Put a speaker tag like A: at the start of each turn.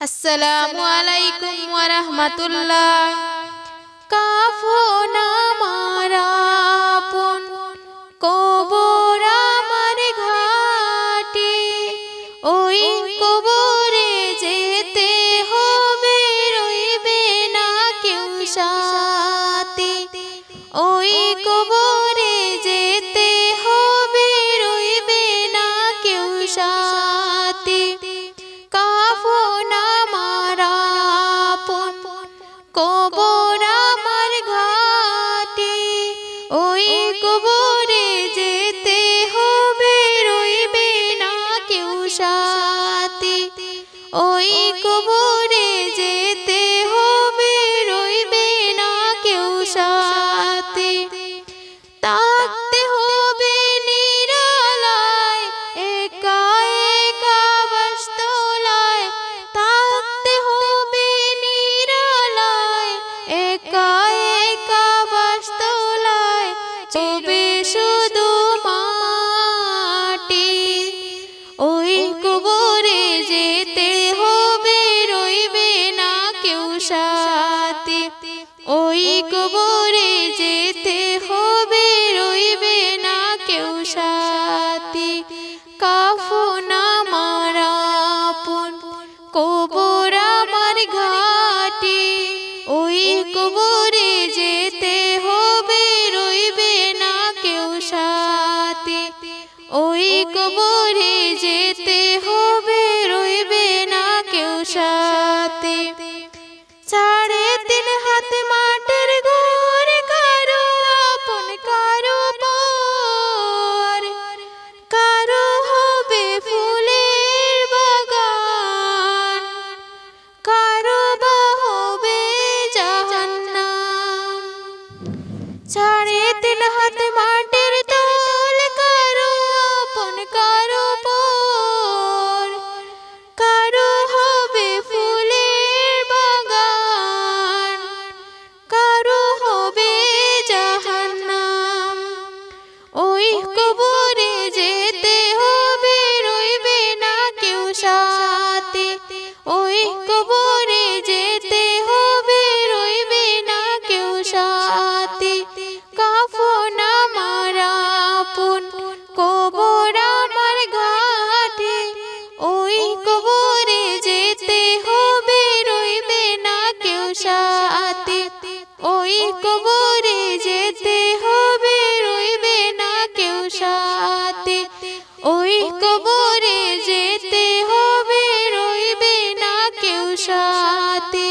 A: আসসালামু আলাইকুম ওয়া রাহমাতুল্লাহ। কাফন আমার আপন, কবর আমার ঘাটে, ওই কবরে যেতে হবে, রইবে না কেউ সাথে। ওই কবরে যেতে হবে, রইবে না কেউ সাথে। কাফন আমার আপন, কবর আমার ঘাটে, ওই কবরে যেতে হবে, রইবে না কেউ সাথে। ওই কবরে যেতে হবে, রইবে না কেউ সাথে। থাকতে হবে নিরালায়, একা একা বাসতলায়। থাকতে হবে নিরালায়, একা একা বাসতলায়। তবে শুধু মাটি, ওই কবরে যেতে হবে, রইবে না কেউ সাথে। ওই কবরে যেতে হবে, রইবে না কেউ সাথে। কাফন আমার আপন, কবর আমার ঘাটে, ওই কবরে যেতে হবে, রইবে না কেউ সাথে। ওই কবরে যেতে হবে, রইবে না কেউ সাথে। 3.5 হাত মাটির ঘর, কারো আপন কারো পর। কারো হবে ফুলের বাগান, কারো বা হবে জাহান্নাম। 3.5 হাত মাটির তল, কারো আপন কারো পর। কারো হবে ফুলের বাগান, কারো হবে জাহান্নাম। ওই কবরে যেতে হবে, রইবে না কেউ সাথে। ওই কবরে যেতে হবে, রইবে না কেউ সাথে। কাফন আমার আপন, কবর আমার ঘাটে, ওই কবরে যেতে হবে, রইবে না কেউ সাথে। ওই কবরে যেতে হবে, রইবে না কেউ সাথে। ওই কবরে যেতে হবে, রইবে না কেউ সাথে।